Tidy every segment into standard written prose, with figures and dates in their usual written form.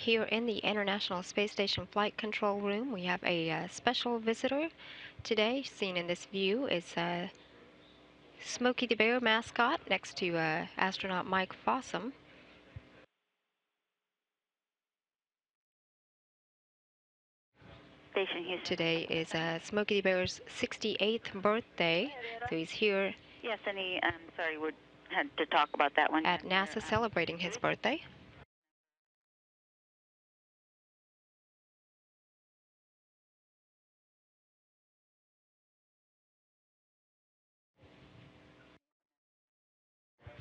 here in the International Space Station Flight Control Room. We have a special visitor today. Seen in this view is Smokey the Bear mascot next to astronaut Mike Fossum. Station Houston. Today is Smokey the Bear's 68th birthday, so he's here. Yes, and sorry, we had to talk about that one. At NASA celebrating his birthday.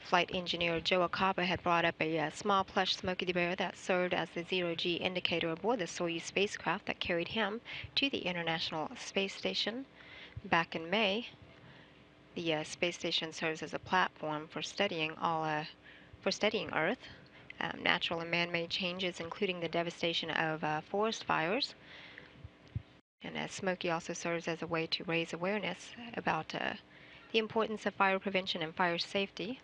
Flight Engineer Joe Acaba had brought up a small plush Smokey the Bear that served as the zero-G indicator aboard the Soyuz spacecraft that carried him to the International Space Station. Back in May, the space station serves as a platform for studying Earth, natural and man-made changes, including the devastation of forest fires. And Smokey also serves as a way to raise awareness about the importance of fire prevention and fire safety.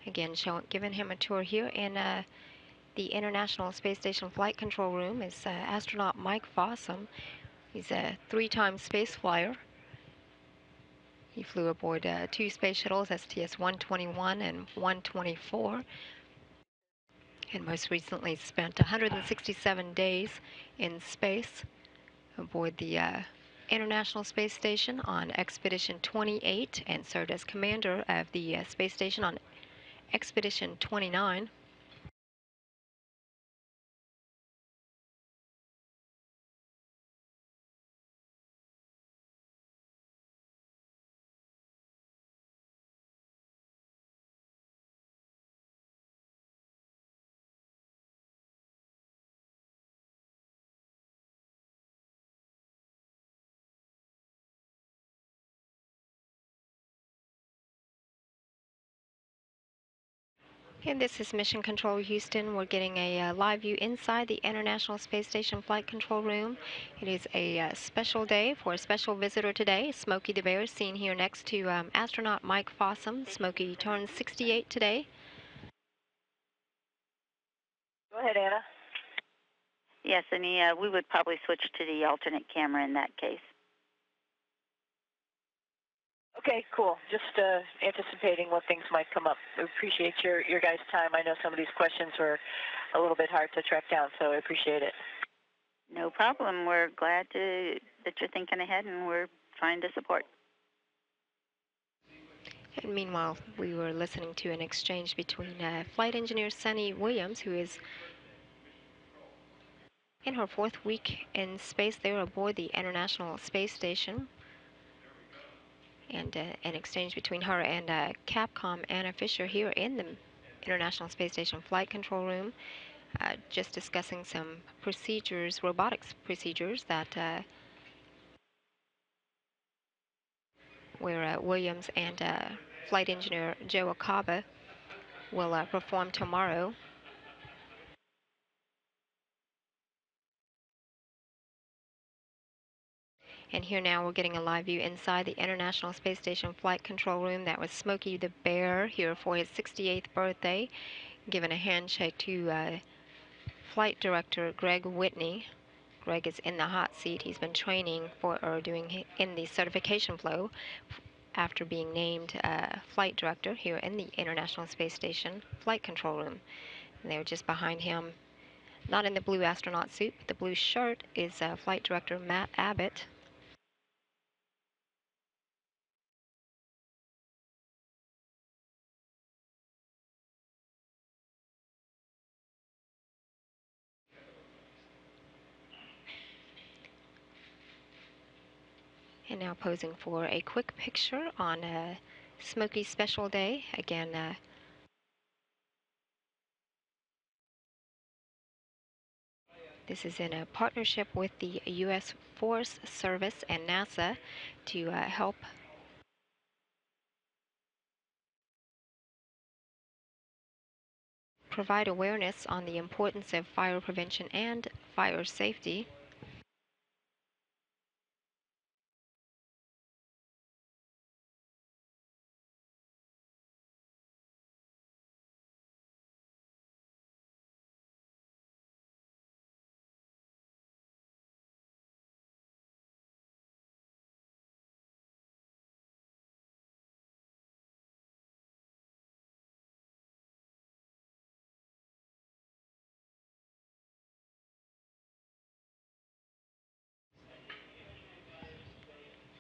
Again, giving him a tour here in the International Space Station Flight Control Room is astronaut Mike Fossum. He's a 3-time space flyer. He flew aboard 2 space shuttles, STS-121 and 124, and most recently spent 167 days in space aboard the International Space Station on Expedition 28 and served as commander of the space station on Expedition 29. And this is Mission Control Houston. We're getting a live view inside the International Space Station Flight Control Room. It is a special day for a special visitor today. Smokey the Bear, seen here next to astronaut Mike Fossum. Smokey turns 68 today. Go ahead, Anna. Yes, and we would probably switch to the alternate camera in that case. Okay, cool. Just anticipating what things might come up. We appreciate your guys' time. I know some of these questions were a little bit hard to track down, so I appreciate it. No problem. We're glad that you're thinking ahead, and we're trying to support. And meanwhile, we were listening to an exchange between Flight Engineer Sunny Williams, who is in her 4th week in space there aboard the International Space Station, and an exchange between her and Capcom Anna Fisher here in the International Space Station Flight Control Room, just discussing some procedures, robotics procedures that where Williams and Flight Engineer Joe Acaba will perform tomorrow. And here now we're getting a live view inside the International Space Station Flight Control Room. That was Smokey the Bear here for his 68th birthday, giving a handshake to Flight Director Greg Whitney. Greg is in the hot seat. He's been training for or doing in the certification flow after being named Flight Director here in the International Space Station Flight Control Room. And they're just behind him, not in the blue astronaut suit, but the blue shirt is Flight Director Matt Abbott. And now posing for a quick picture on Smokey's special day. Again, this is in a partnership with the U.S. Forest Service and NASA to help provide awareness on the importance of fire prevention and fire safety.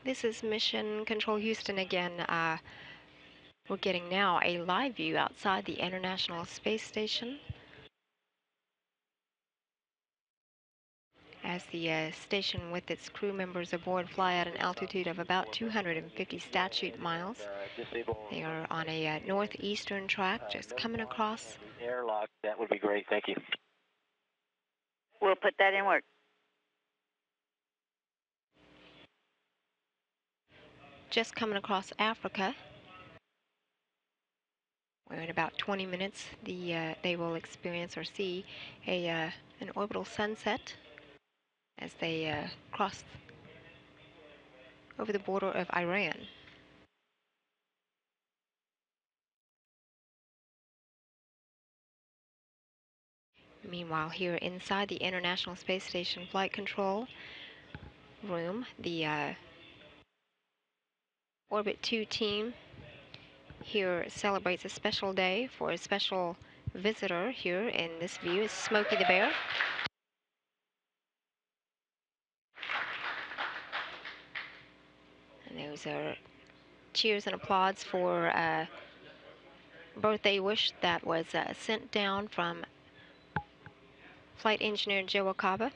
This is Mission Control Houston again. We're getting now a live view outside the International Space Station as the station with its crew members aboard fly at an altitude of about 250 statute miles. They are on a northeastern track just coming across. Airlock, that would be great. Thank you. We'll put that in work. Just coming across Africa. Where in about 20 minutes they will experience or see an orbital sunset as they cross over the border of Iran. Meanwhile, here inside the International Space Station Flight Control room, the Orbit 2 team here celebrates a special day for a special visitor. Here in this view is Smokey the Bear. And those are cheers and applause for a birthday wish that was sent down from Flight Engineer Joe Acaba.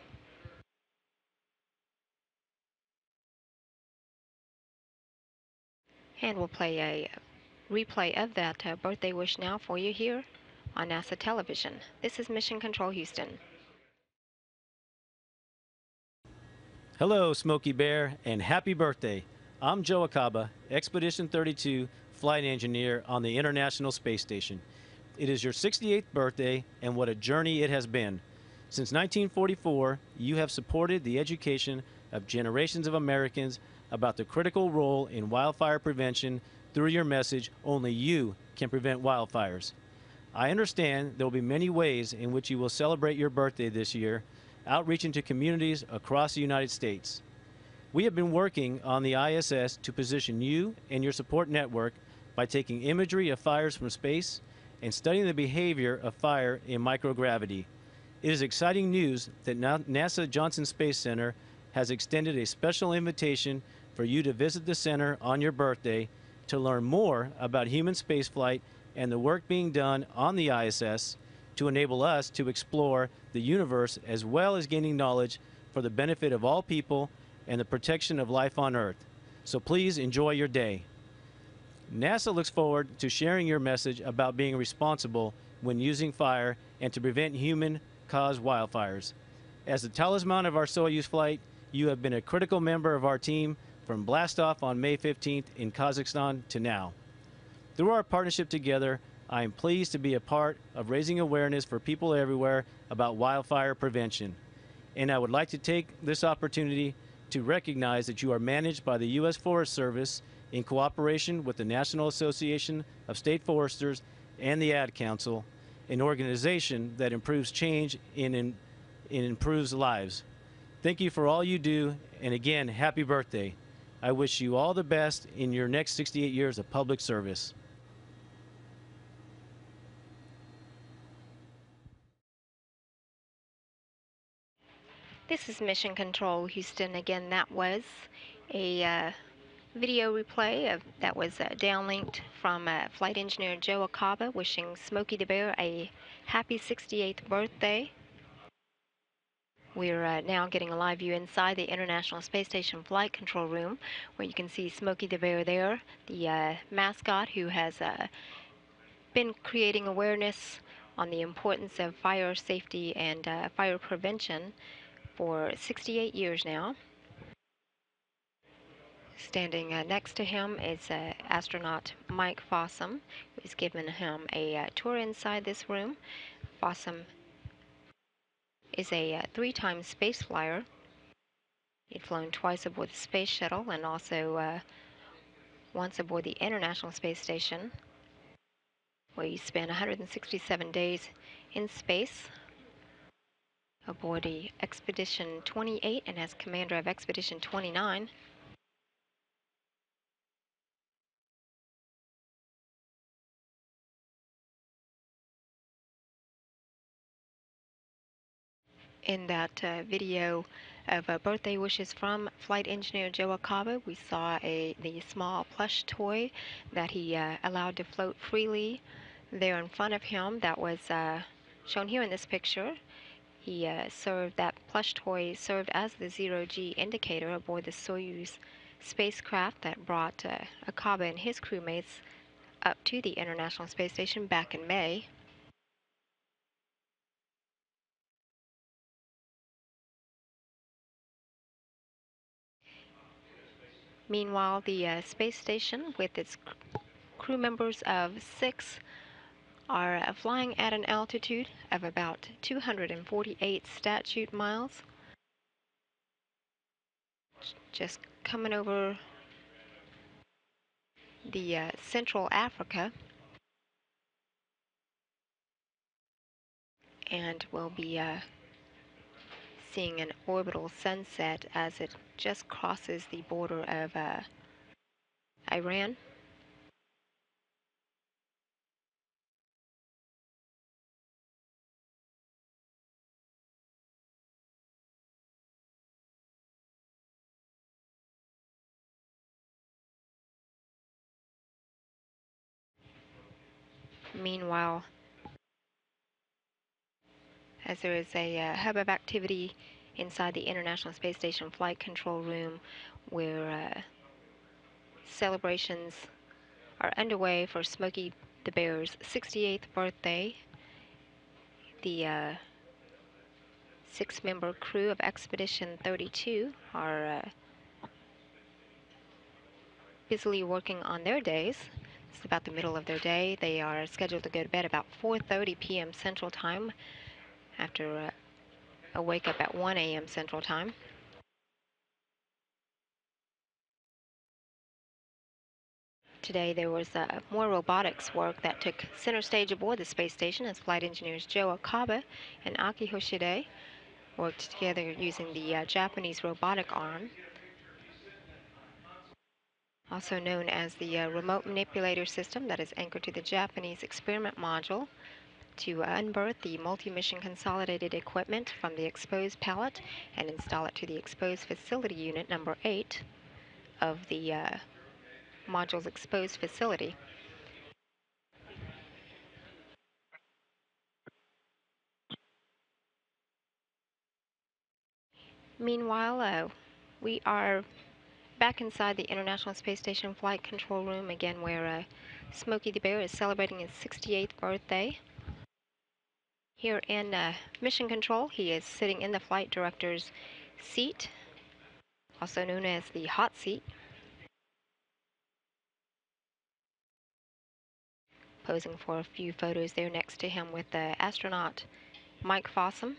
And we'll play a replay of that birthday wish now for you here on NASA television. This is Mission Control Houston. Hello, Smokey Bear, and happy birthday. I'm Joe Acaba, Expedition 32 Flight Engineer on the International Space Station. It is your 68th birthday, and what a journey it has been. Since 1944, you have supported the education of generations of Americans about the critical role in wildfire prevention through your message, "Only you can prevent wildfires." I understand there will be many ways in which you will celebrate your birthday this year, outreaching to communities across the United States. We have been working on the ISS to position you and your support network by taking imagery of fires from space and studying the behavior of fire in microgravity. It is exciting news that NASA Johnson Space Center has extended a special invitation for you to visit the center on your birthday to learn more about human spaceflight and the work being done on the ISS to enable us to explore the universe as well as gaining knowledge for the benefit of all people and the protection of life on Earth. So please enjoy your day. NASA looks forward to sharing your message about being responsible when using fire and to prevent human-caused wildfires. As the talisman of our Soyuz flight, you have been a critical member of our team from blastoff on May 15th in Kazakhstan to now. Through our partnership together, I am pleased to be a part of raising awareness for people everywhere about wildfire prevention. And I would like to take this opportunity to recognize that you are managed by the U.S. Forest Service in cooperation with the National Association of State Foresters and the Ad Council, an organization that improves change and improves lives. Thank you for all you do, and again, happy birthday. I wish you all the best in your next 68 years of public service. This is Mission Control Houston again. That was a video replay that was downlinked from Flight Engineer Joe Acaba wishing Smokey the Bear a happy 68th birthday. We're now getting a live view inside the International Space Station Flight Control Room, where you can see Smokey the Bear there, the mascot who has been creating awareness on the importance of fire safety and fire prevention for 68 years now. Standing next to him is astronaut Mike Fossum, who's given him a tour inside this room. Fossum is a three-time space flyer. He'd flown twice aboard the Space Shuttle and also once aboard the International Space Station, where he spent 167 days in space aboard the Expedition 28 and as commander of Expedition 29. In that video of birthday wishes from Flight Engineer Joe Acaba. We saw the small plush toy that he allowed to float freely there in front of him. That was shown here in this picture. He that plush toy served as the zero-G indicator aboard the Soyuz spacecraft that brought Acaba and his crewmates up to the International Space Station back in May. Meanwhile, the space station, with its crew members of 6, are flying at an altitude of about 248 statute miles. Just coming over the Central Africa, and we'll be seeing an orbital sunset as it just crosses the border of Iran. Meanwhile, as there is a hub of activity inside the International Space Station Flight Control Room where celebrations are underway for Smokey the Bear's 68th birthday. The 6-member crew of Expedition 32 are busily working on their days. It's about the middle of their day. They are scheduled to go to bed about 4:30 p.m. Central Time after a wake up at 1 a.m. Central Time. Today there was more robotics work that took center stage aboard the space station as flight engineers Joe Acaba and Aki Hoshide worked together using the Japanese robotic arm, also known as the remote manipulator system that is anchored to the Japanese experiment module, to unberth the multi-mission consolidated equipment from the exposed pallet and install it to the exposed facility unit number 8 of the module's exposed facility. Meanwhile, we are back inside the International Space Station Flight Control Room again, where Smokey the Bear is celebrating his 68th birthday. Here in Mission Control, he is sitting in the flight director's seat, also known as the hot seat, posing for a few photos there next to him with astronaut Mike Fossum.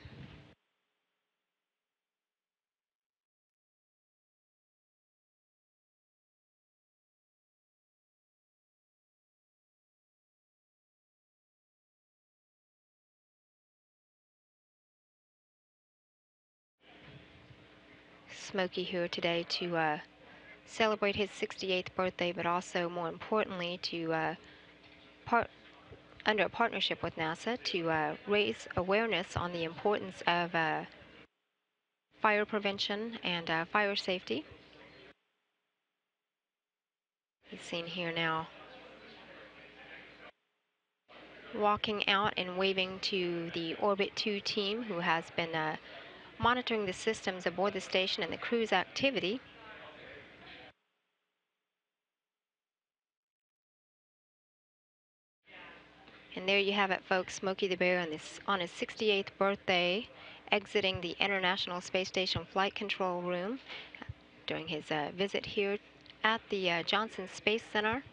Smokey here today to celebrate his 68th birthday, but also, more importantly, to under a partnership with NASA to raise awareness on the importance of fire prevention and fire safety. He's seen here now walking out and waving to the Orbit 2 team, who has been monitoring the systems aboard the station and the crew's activity. And there you have it, folks. Smokey the Bear on his 68th birthday, exiting the International Space Station Flight Control Room during his visit here at the Johnson Space Center.